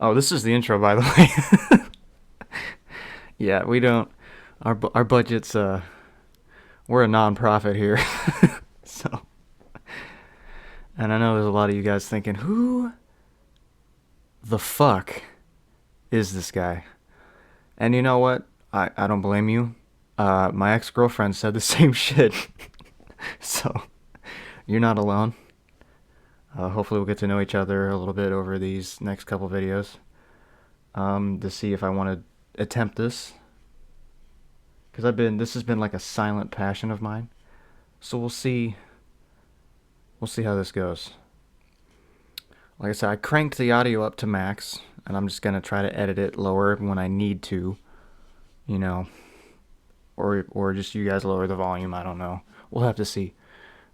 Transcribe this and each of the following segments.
Oh, this is the intro, by the way. Yeah, we don't. Our budget's we're a non-profit here, so. And I know there's a lot of you guys thinking, who the fuck is this guy? And you know what? I don't blame you. My ex-girlfriend said the same shit. So you're not alone. Hopefully we'll get to know each other a little bit over these next couple videos. To see if I want to attempt this. Because this has been like a silent passion of mine. So we'll see how this goes. Like I said, I cranked the audio up to max, and I'm just gonna try to edit it lower when I need to, you know, or just you guys lower the volume. I don't know. We'll have to see.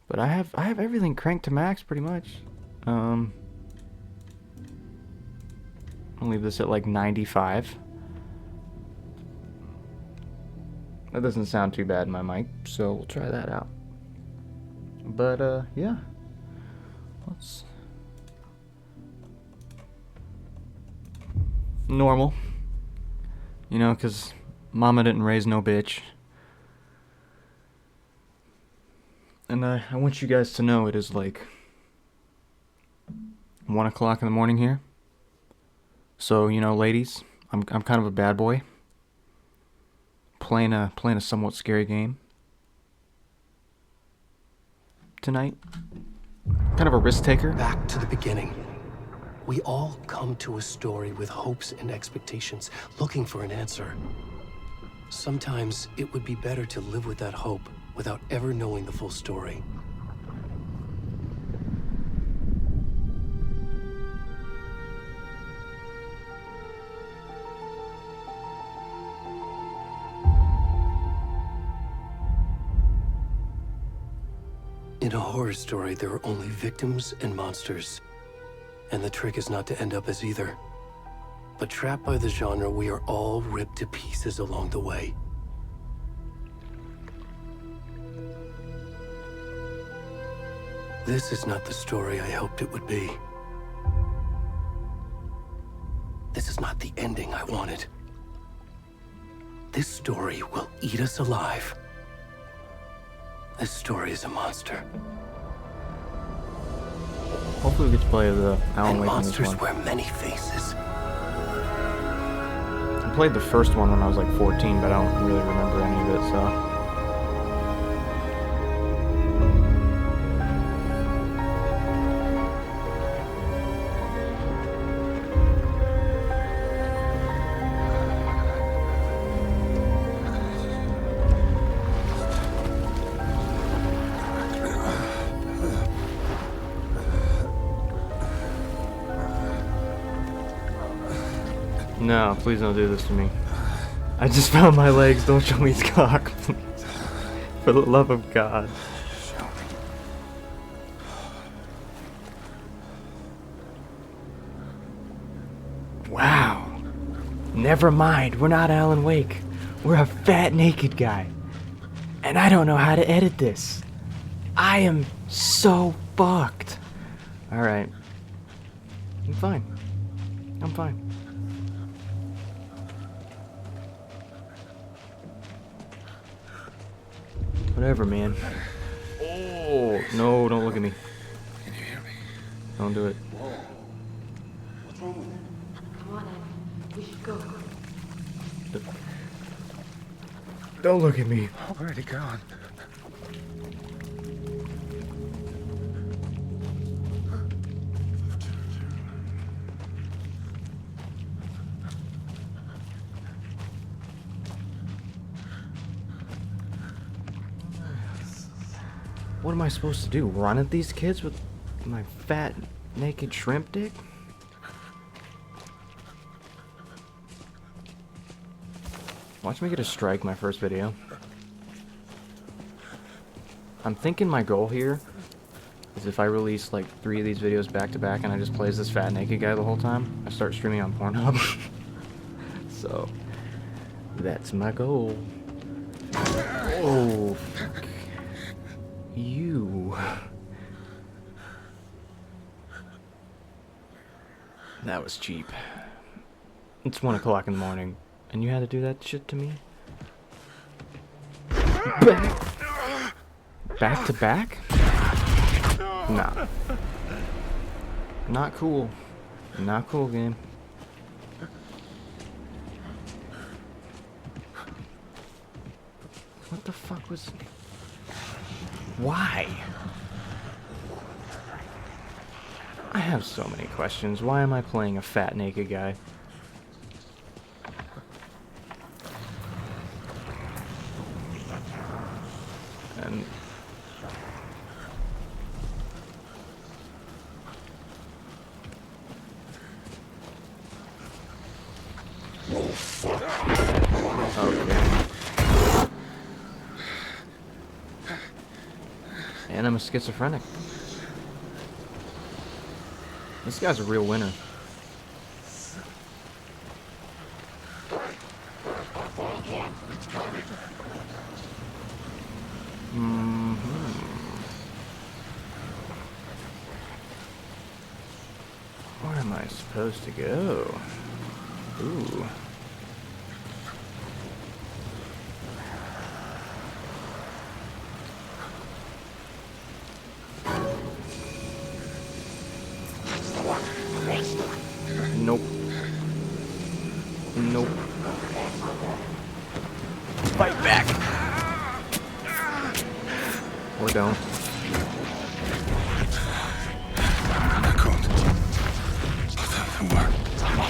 But I have everything cranked to max pretty much. I'll leave this at like 95. That doesn't sound too bad in my mic, so we'll try that out. But yeah, let's normal, you know, 'cause mama didn't raise no bitch. And I want you guys to know it is like 1 o'clock in the morning here. So, you know, ladies, I'm kind of a bad boy. Playing a somewhat scary game tonight. Kind of a risk taker. Back to the beginning. We all come to a story with hopes and expectations, looking for an answer. Sometimes it would be better to live with that hope without ever knowing the full story. In a horror story, there are only victims and monsters. And the trick is not to end up as either. But trapped by the genre, we are all ripped to pieces along the way. This is not the story I hoped it would be. This is not the ending I wanted. This story will eat us alive. This story is a monster. Hopefully we get to play the Alan And Wake in this monsters one. wear many faces. I played the first one when I was like 14, but I don't really remember any of it, so. No, please don't do this to me. I just found my legs. Don't show me his cock, please. For the love of God. Wow. Never mind. We're not Alan Wake. We're a fat naked guy. And I don't know how to edit this. I am so fucked. Alright. I'm fine. I'm fine. Whatever, man. Oh, no, don't look at me. Can you hear me? Don't do it. Whoa. What's wrong with you? Come on, Ed. We should go. Don't look at me. Where'd he gone? What am I supposed to do? Run at these kids with my fat, naked shrimp dick? Watch me get a strike my first video. I'm thinking my goal here is if I release like 3 of these videos back to back and I just play as this fat naked guy the whole time, I start streaming on Pornhub. So, that's my goal. Oh, fuck. You. That was cheap. It's 1 o'clock in the morning, and you had to do that shit to me? Back to back? Nah. Not cool. Not cool, game. What the fuck was... Why? I have so many questions. Why am I playing a fat naked guy? And... Okay. And I'm a schizophrenic. This guy's a real winner. Where am I supposed to go? Ooh. Nope. Nope. Fight back! Or don't.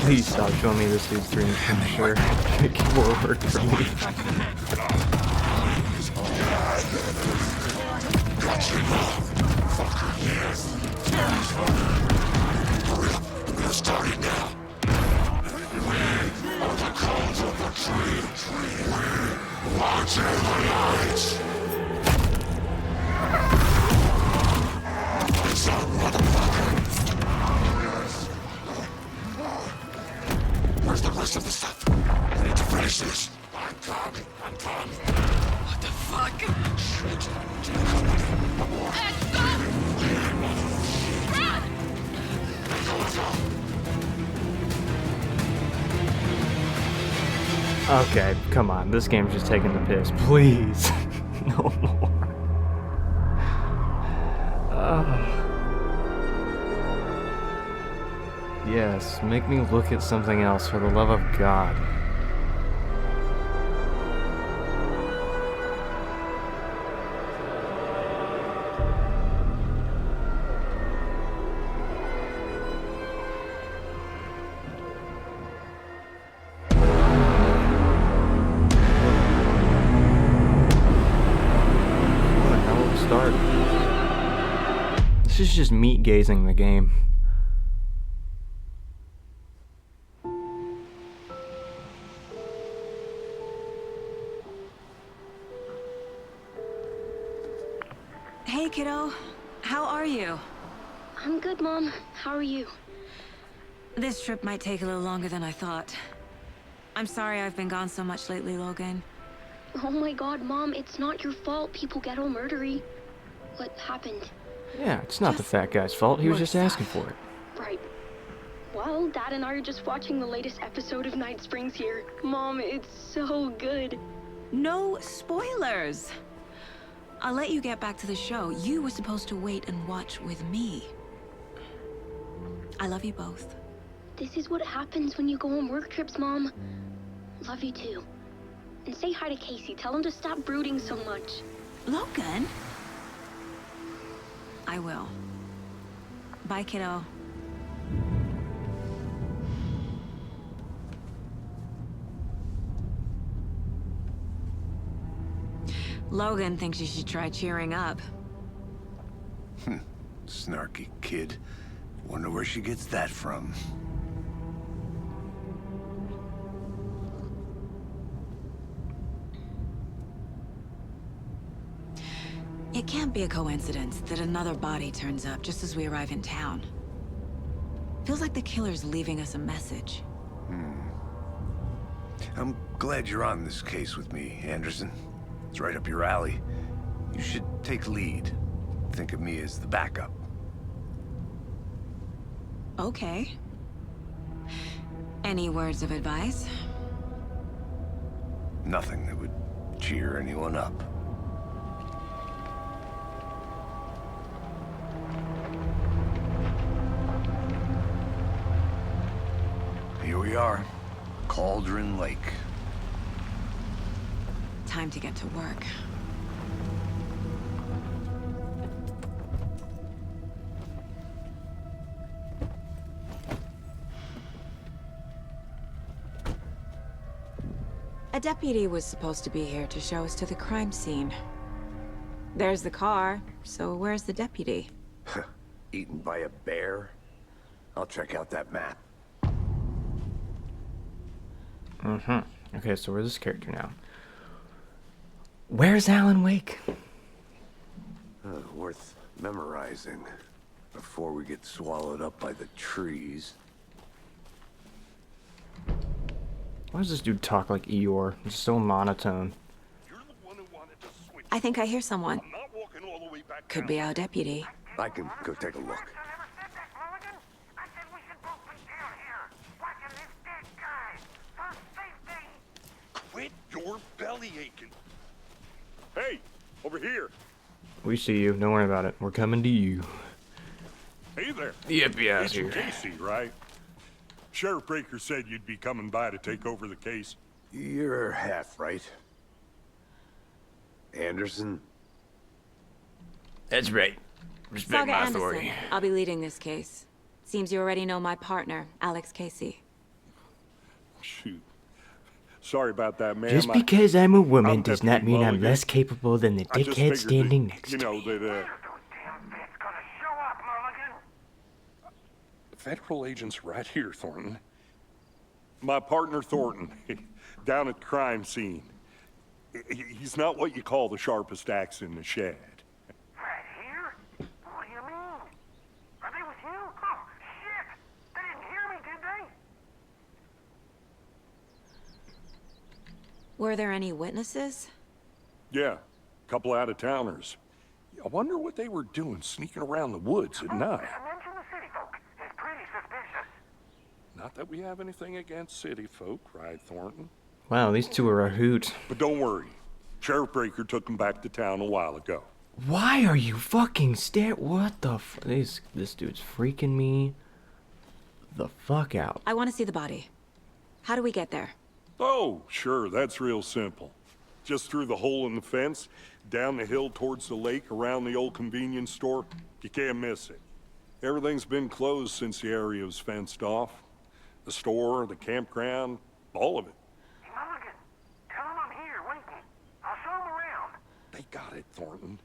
Please stop showing me this dude's dreams, I'm sure. It will work for me. Where's the rest of the stuff? I need to finish this. I'm coming. What the fuck? Shit. Okay, come on. This game's just taking the piss. Please. No more. Yes, make me look at something else for the love of God. What a hell of a start. This is just meat gazing the game. Hey, kiddo. How are you? I'm good, Mom. How are you? This trip might take a little longer than I thought. I'm sorry I've been gone so much lately, Logan. Oh my god, Mom, it's not your fault people get all murdery. What happened? Yeah, it's not the fat guy's fault. He was just asking for it. Right. Well, Dad and I are just watching the latest episode of Night Springs here. Mom, it's so good. No spoilers! I'll let you get back to the show. You were supposed to wait and watch with me. I love you both. This is what happens when you go on work trips, Mom. Love you too. And say hi to Casey. Tell him to stop brooding so much. Logan? I will. Bye, kiddo. Logan thinks you should try cheering up. Snarky kid. Wonder where she gets that from. It can't be a coincidence that another body turns up just as we arrive in town. Feels like the killer's leaving us a message. I'm glad you're on this case with me, Anderson. It's right up your alley. You should take lead. Think of me as the backup. Okay. Any words of advice? Nothing that would cheer anyone up. Here we are, Cauldron Lake. Time to get to work. A deputy was supposed to be here to show us to the crime scene. There's the car, so where's the deputy? Eaten by a bear? I'll check out that map. Okay, so we're this character now. Where's Alan Wake? Worth memorizing before we get swallowed up by the trees. Why does this dude talk like Eeyore? It's so monotone. You're the one who wanted to switch. I think I hear someone. I'm not walking all the way back Could down. be our deputy. I can go take a look. Quit your belly aching. Hey, over here. We see you. Don't worry about it. We're coming to you. Hey there. The FBI's Agent here. Casey, right? Sheriff Breaker said you'd be coming by to take over the case. You're half right. Anderson? That's right. Respect Saga my Anderson. authority. I'll be leading this case. Seems you already know my partner, Alex Casey. Shoot. Sorry about that, ma'am. Just because I'm a woman I'm does not Deputy mean I'm Mulligan. less capable than the I just dickhead figured standing that, next you to know, me. that, federal agent's right here, Thornton. My partner, Thornton, down at the crime scene. He's not what you call the sharpest axe in the shed. Right here? What do you mean? Are they with you? Oh, shit! They didn't hear me, did they? Were there any witnesses? Yeah, couple out-of-towners. I wonder what they were doing sneaking around the woods at night. Mention the city folk. It's pretty suspicious. Not that we have anything against city folk, right, Thornton? Wow, these two are a hoot. But don't worry. Sheriff Breaker took them back to town a while ago. Why are you fucking What the this dude's freaking me the fuck out. I want to see the body. How do we get there? Oh, sure, that's real simple. Just through the hole in the fence, down the hill towards the lake, around the old convenience store. You can't miss it. Everything's been closed since the area was fenced off. The store, the campground, all of it. Mulligan, tell them I'm here waiting. I'll show them around. They got it, Thornton.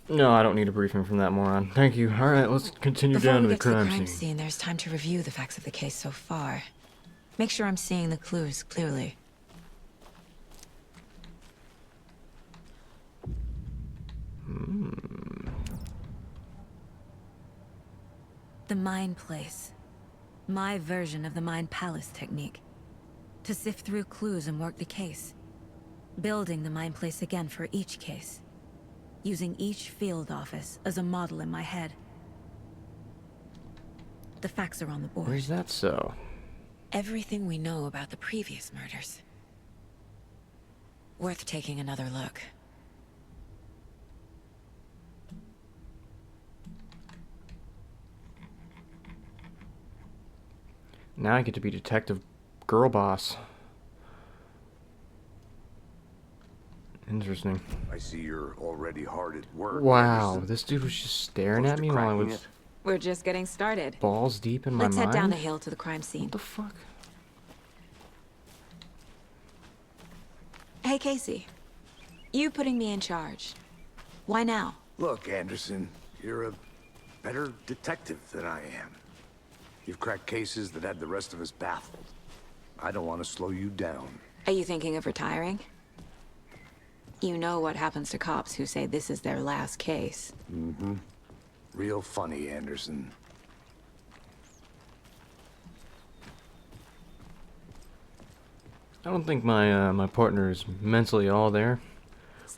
No, I don't need a briefing from that moron. Thank you. All right, let's continue Before down we to the get to the crime crime scene. scene, there's time to review the facts of the case so far. Make sure I'm seeing the clues clearly. The Mind Place. My version of the Mind Palace technique. To sift through clues and work the case. Building the Mind Place again for each case. Using each field office as a model in my head. The facts are on the board. Where's that so? Everything we know about the previous murders. Worth taking another look. Now I get to be Detective Girl Boss. Interesting. I see you're already hard at work. Wow, Anderson. this dude was just staring Close at to me while I cracking was it. We're just getting started. balls deep in my Let's mind. head down the hill to the crime scene. What the fuck? Hey, Casey. You putting me in charge. Why now? Look, Anderson, you're a better detective than I am. You've cracked cases that had the rest of us baffled. I don't want to slow you down. Are you thinking of retiring? You know what happens to cops who say this is their last case. Real funny, Anderson. I don't think my my partner is mentally all there.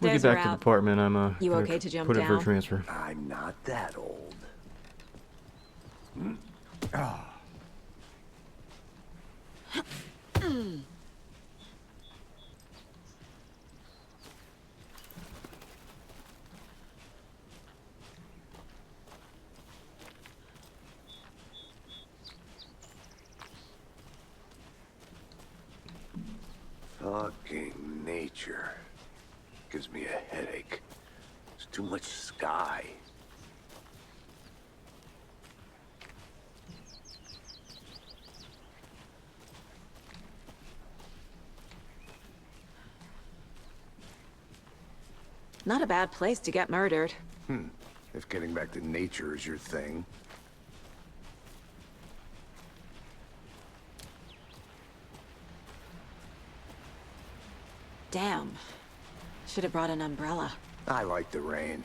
We'll get Stairs are back to the out. apartment. I'm You gonna okay to jump put it for down? transfer. I'm not that old. Fucking nature. Gives me a headache. There's too much sky. Not a bad place to get murdered. If getting back to nature is your thing. Damn. Should have brought an umbrella. I like the rain.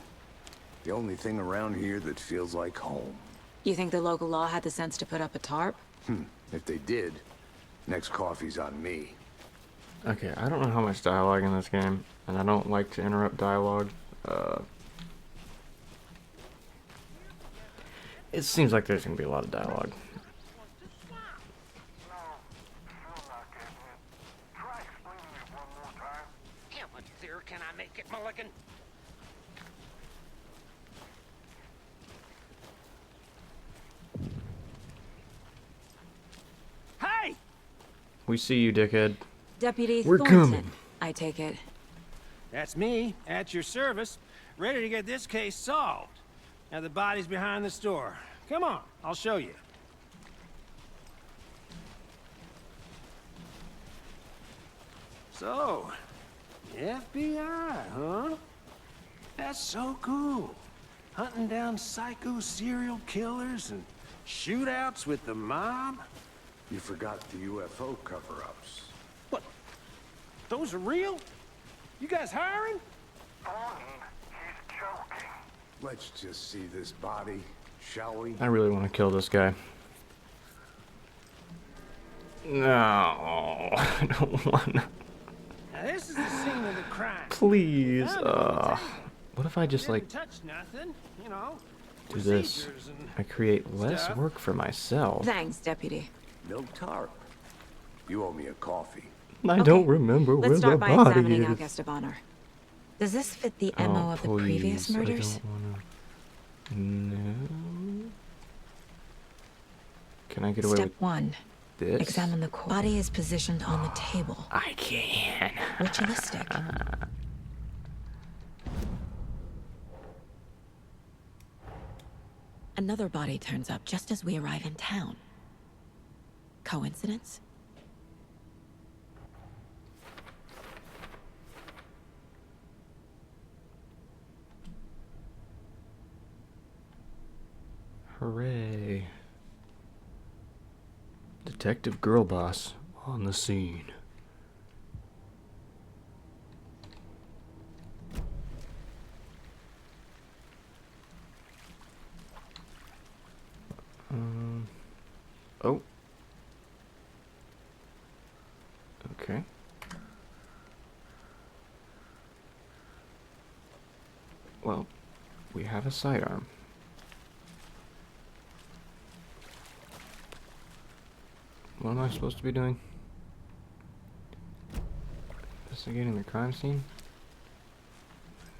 The only thing around here that feels like home. You think the local law had the sense to put up a tarp? If they did, next coffee's on me. Okay, I don't know how much dialogue in this game, and I don't like to interrupt dialogue. It seems like there's gonna be a lot of dialogue. No, still not getting it. Try explaining it one more time. How much clearer can I make it, Mulligan? Hey! We see you, dickhead. Deputy We're Thornton, coming. I take it. That's me, at your service, ready to get this case solved. Now the body's behind the store. Come on, I'll show you. So, the FBI, huh? That's so cool. Hunting down psycho serial killers and shootouts with the mob. You forgot the UFO cover-ups. What? Those are real? You guys hiring? Thornton, he's joking. Let's just see this body, shall we? I really want to kill this guy. No, I don't want to. Now this is the scene of the crime. Please. Now, let me tell you, What if I just didn't like touch nothing, you know. do this? procedures and I create less stuff. work for myself. Thanks, Deputy. No tarp. You owe me a coffee. I Okay, don't remember where Let's the start by body examining our is. guest of honor. Does this fit the Oh, MO of the previous please, murders? I don't wanna... No. Can I get away Step with 1. this? Examine the corpse. Body is positioned on the table. I can. Ritualistic. Another body turns up just as we arrive in town. Coincidence? Hooray. Detective Girl Boss on the scene. Oh. Okay. Well, we have a sidearm. What am I supposed to be doing? Investigating the crime scene?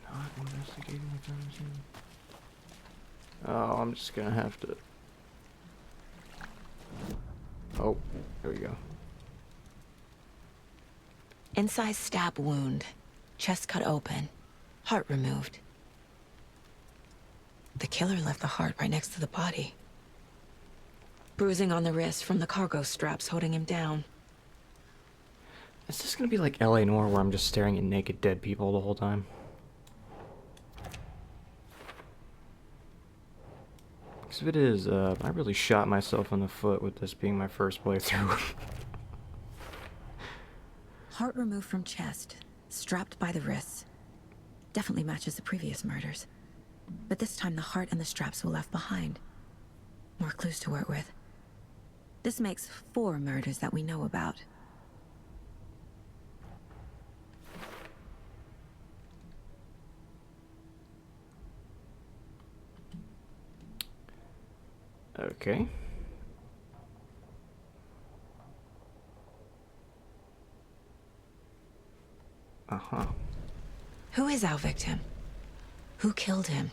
Not investigating the crime scene. Oh, I'm just gonna have to... Oh, there we go. Incised stab wound. Chest cut open. Heart removed. The killer left the heart right next to the body. Bruising on the wrist from the cargo straps holding him down. Is this gonna be like LA Noire where I'm just staring at naked dead people the whole time? Because if it is, I really shot myself in the foot with this being my first playthrough. Heart removed from chest, strapped by the wrists. Definitely matches the previous murders. But this time the heart and the straps were left behind. More clues to work with. This makes 4 murders that we know about. Okay. Uh-huh. Who is our victim? Who killed him?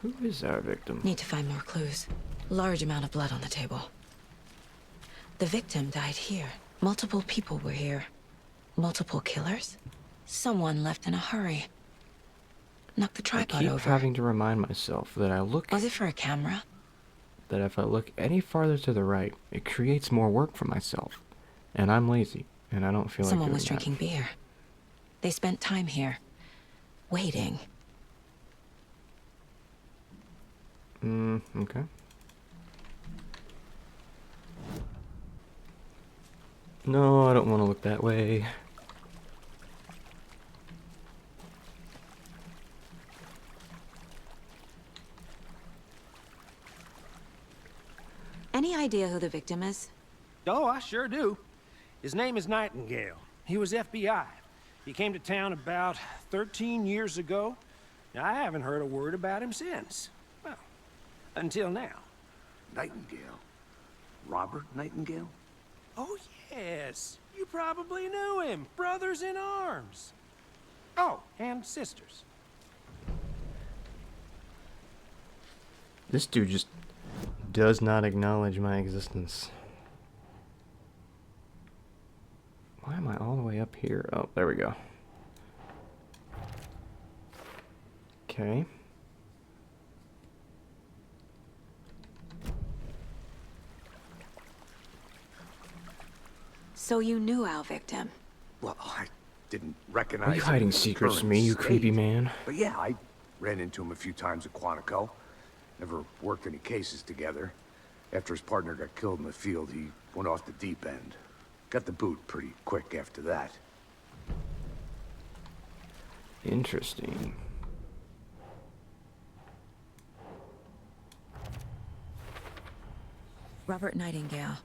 Who is our victim? Need to find more clues. Large amount of blood on the table. The victim died here. Multiple people were here. Multiple killers? Someone left in a hurry. Knocked the I tripod keep over. having to remind myself that Was it for a camera? that if I look any farther to the right, it creates more work for myself. And I'm lazy, and I don't feel like Someone doing was drinking beer. They spent time here. Waiting. Okay. No, I don't want to look that way. Any idea who the victim is? Oh, I sure do. His name is Nightingale. He was FBI. He came to town about 13 years ago. Now, I haven't heard a word about him since. Well, until now. Nightingale? Robert Nightingale? Oh, yes. You probably knew him. Brothers in arms. Oh, and sisters. This dude just does not acknowledge my existence. Why am I all the way up here? Oh, there we go. Okay. So you knew our victim. Well, I didn't recognize Are you him hiding in the secrets from current me, you state. creepy man? But yeah, I ran into him a few times at Quantico. Never worked any cases together. After his partner got killed in the field, he went off the deep end. Got the boot pretty quick after that. Interesting. Robert Nightingale,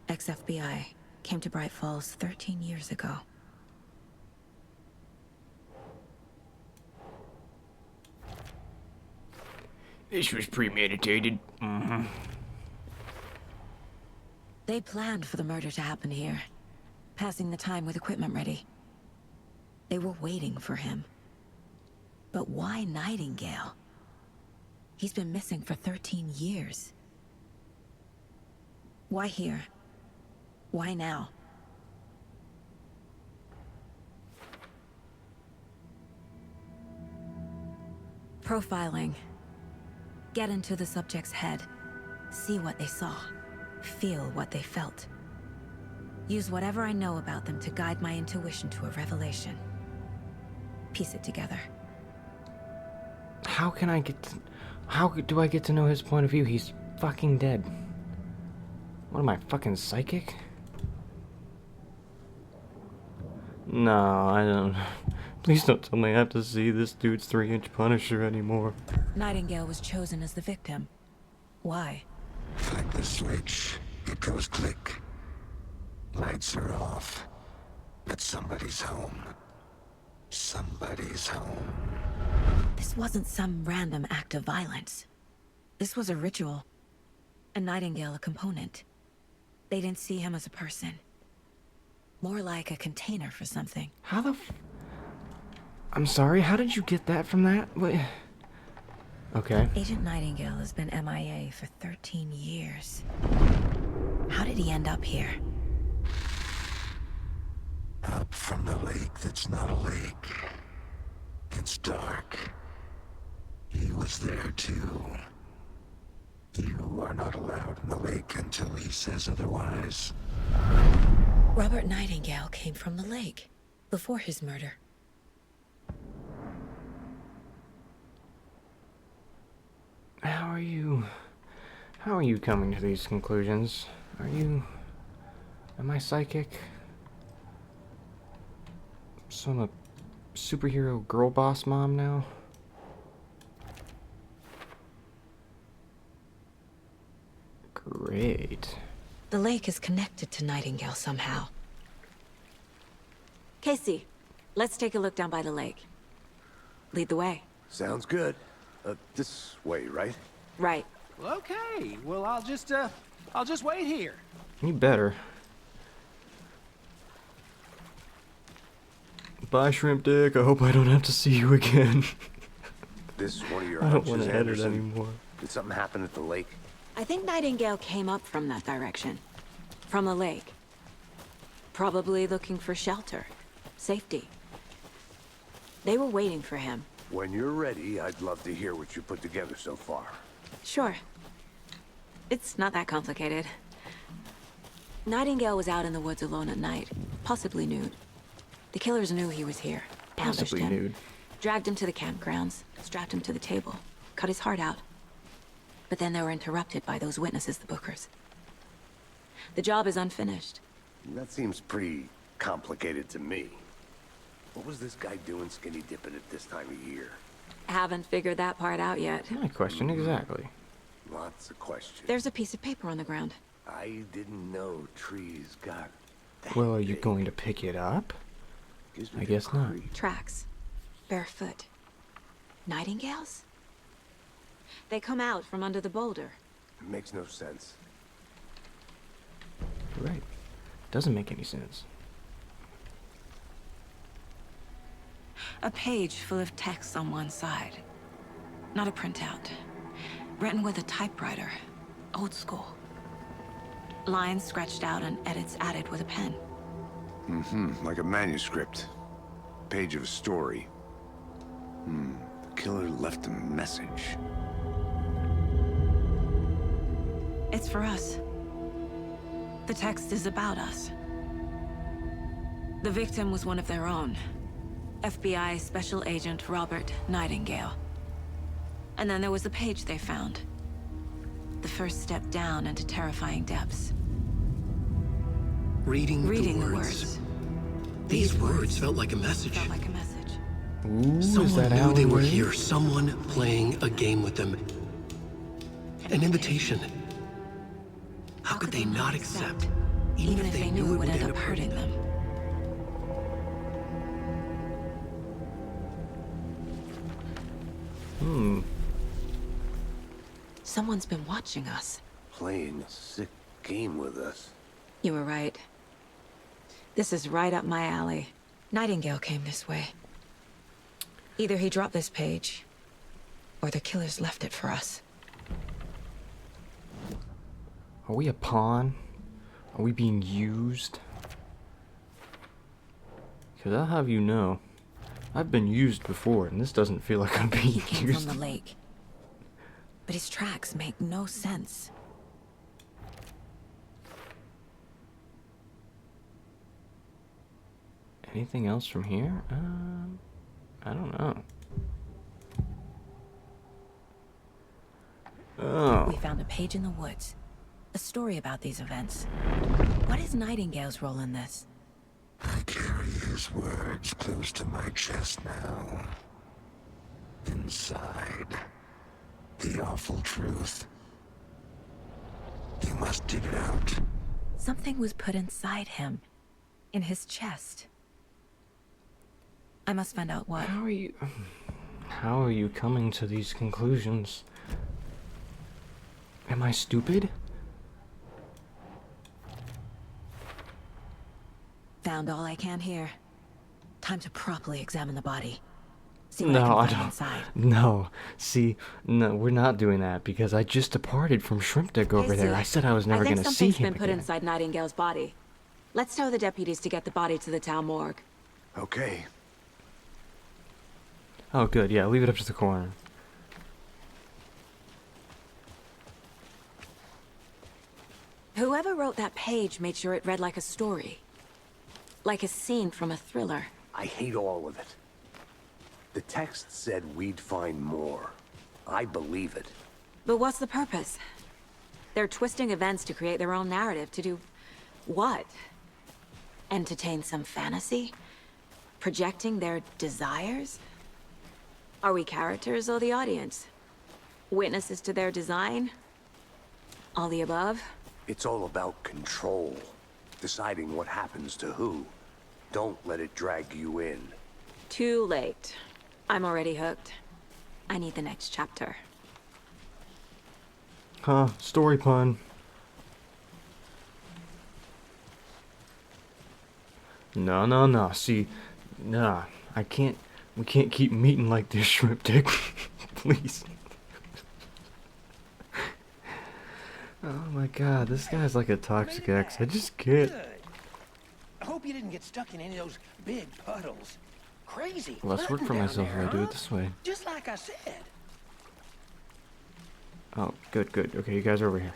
ex-FBI, came to Bright Falls 13 years ago. This was premeditated. They planned for the murder to happen here, passing the time with equipment ready. They were waiting for him. But why Nightingale? He's been missing for 13 years. Why here? Why now? Profiling. Get into the subject's head. See what they saw. Feel what they felt. Use whatever I know about them to guide my intuition to a revelation. Piece it together. How can I get to... How do I get to know his point of view? He's fucking dead. What am I, fucking psychic? No, I don't... Please don't tell me I have to see this dude's 3-inch Punisher anymore. Nightingale was chosen as the victim. Why? Flick the switch. It goes click. Lights are off. But somebody's home. Somebody's home. This wasn't some random act of violence. This was a ritual. And Nightingale a component. They didn't see him as a person. More like a container for something. How the I'm sorry, how did you get that from that? What? Okay. Agent Nightingale has been MIA for 13 years. How did he end up here? Up from the lake that's not a lake. It's dark. He was there too. You are not allowed in the lake until he says otherwise. Robert Nightingale came from the lake before his murder. How are you coming to these conclusions? Am I psychic? So I'm a superhero girl boss mom now? Great. The lake is connected to Nightingale somehow. Casey, let's take a look down by the lake. Lead the way. Sounds good. This way, right? Right. Well, okay. Well, I'll just wait here. You better. Bye, Shrimp Dick. I hope I don't have to see you again. This one of your I don't hunches, want to edit Anderson? anymore. Did something happen at the lake? I think Nightingale came up from that direction. From the lake. Probably looking for shelter. Safety. They were waiting for him. When you're ready, I'd love to hear what you put together so far. Sure. It's not that complicated. Nightingale was out in the woods alone at night, possibly nude. The killers knew he was here, ambushed Possibly him, nude. dragged him to the campgrounds, strapped him to the table, cut his heart out. But then they were interrupted by those witnesses, the Bookers. The job is unfinished. That seems pretty complicated to me. What was this guy doing skinny dipping at this time of year? Haven't figured that part out yet. My question exactly. Lots of questions. There's a piece of paper on the ground. I didn't know trees got that Well, are you big. going to pick it up? Gives me I the guess not. creeps. Tracks. Barefoot. Nightingales? They come out from under the boulder. It makes no sense. You're right. Doesn't make any sense. A page full of text on one side. Not a printout. Written with a typewriter. Old school. Lines scratched out and edits added with a pen. Like a manuscript. Page of a story. The killer left a message. It's for us. The text is about us. The victim was one of their own. FBI Special Agent Robert Nightingale. And then there was the page they found. The first step down into terrifying depths. Reading The the words. These words felt like a message. Felt like a message. Ooh, is Someone that knew how they it were is? here. Someone playing a game with them. An invitation. How could they not accept? Even if they knew it would end up hurting them. Someone's been watching us. Playing a sick game with us. You were right. This is right up my alley. Nightingale came this way. Either he dropped this page, or the killers left it for us. Are we a pawn? Are we being used? Because I'll have you know, I've been used before, and this doesn't feel like I'm being He came used. from the lake. But his tracks make no sense. Anything else from here? I don't know. Oh, We found a page in the woods. A story about these events. What is Nightingale's role in this? I carry his words close to my chest now. Inside, the awful truth. You must dig it out. Something was put inside him. In his chest. I must find out what. how are you coming to these conclusions? Am I stupid? Found all I can here. Time to properly examine the body. See what No, I I can find don't. inside. No, see, no, we're not doing that because I just departed from Shrimp Dick over Casey, there. I said I was never I think going to see something's him been put again. inside Nightingale's body. Let's tell the deputies to get the body to the town morgue. Okay. Oh, good. Yeah, leave it up to the coroner. Whoever wrote that page made sure it read like a story. Like a scene from a thriller. I hate all of it. The text said we'd find more. I believe it. But what's the purpose? They're twisting events to create their own narrative. To do what? Entertain some fantasy? Projecting their desires? Are we characters or the audience? Witnesses to their design? All the above? It's all about control. Deciding what happens to who. Don't let it drag you in. Too late. I'm already hooked. I need the next chapter. Huh, story pun. No. See, nah, I can't. We can't keep meeting like this, Shrimp Dick. Please. Oh my god, this guy's like a toxic ex. I just can't. Good. I hope you didn't get stuck in any of those big puddles. Crazy. Less work flooding for down myself there, if I do it huh? this way. Just like I said. Oh, good. Okay, you guys are over here.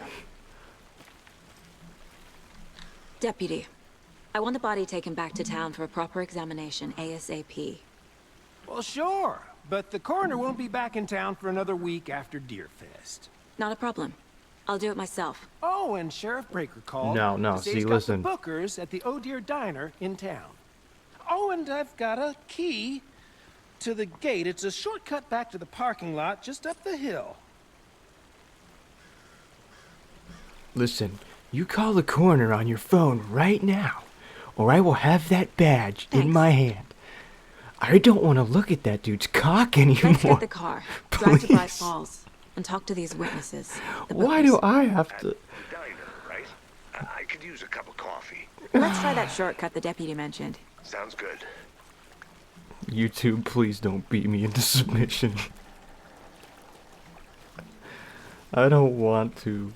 Deputy, I want the body taken back to town for a proper examination ASAP. Well, sure. But the coroner won't be back in town for another week after Deerfest. Not a problem. I'll do it myself. Oh, and Sheriff Breaker called. No, to say see, he's got listen. the Bookers at the Oh Deer Diner in town. Oh, and I've got a key to the gate. It's a shortcut back to the parking lot just up the hill. Listen, you call the coroner on your phone right now, or I will have that badge in Thanks. my hand. I don't want to look at that dude's cock anymore. Let's get the car, drive to Bright Please. Falls, and talk to these witnesses. The Why Bookers. do I have to? The diner, right? I could use a cup of coffee. Let's try that shortcut the deputy mentioned. Sounds good. YouTube, please don't beat me into submission. I don't want to.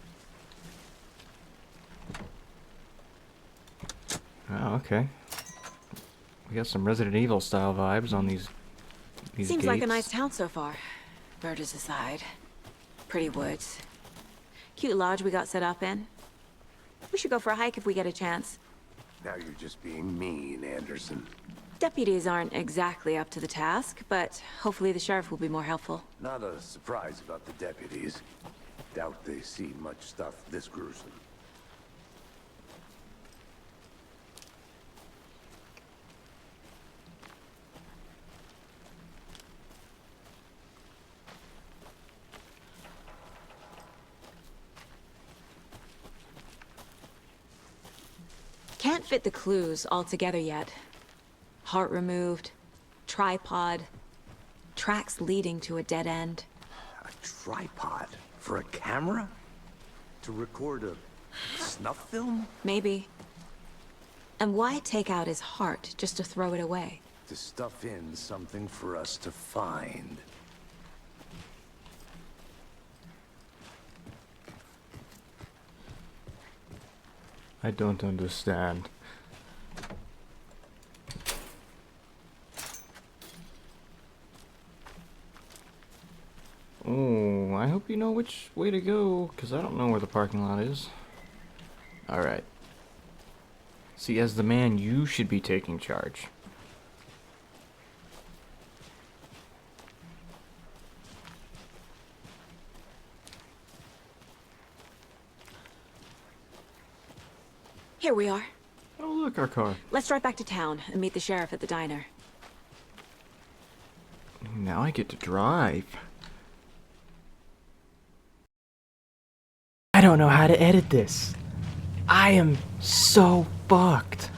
Oh, okay. We got some Resident Evil style vibes on these Seems gates. like a nice town so far. Murders aside. Pretty woods. Cute lodge we got set up in. We should go for a hike if we get a chance. Now you're just being mean, Anderson. Deputies aren't exactly up to the task, but hopefully the sheriff will be more helpful. Not a surprise about the deputies. Doubt they see much stuff this gruesome. Can't fit the clues all together yet. Heart removed, tripod, tracks leading to a dead end. A tripod? For a camera? To record a snuff film? Maybe. And why take out his heart just to throw it away? To stuff in something for us to find. I don't understand. Oh, I hope you know which way to go, because I don't know where the parking lot is. Alright. See, as the man, you should be taking charge. Here we are. Oh, look, our car. Let's drive back to town and meet the sheriff at the diner. Now I get to drive. I don't know how to edit this. I am so fucked.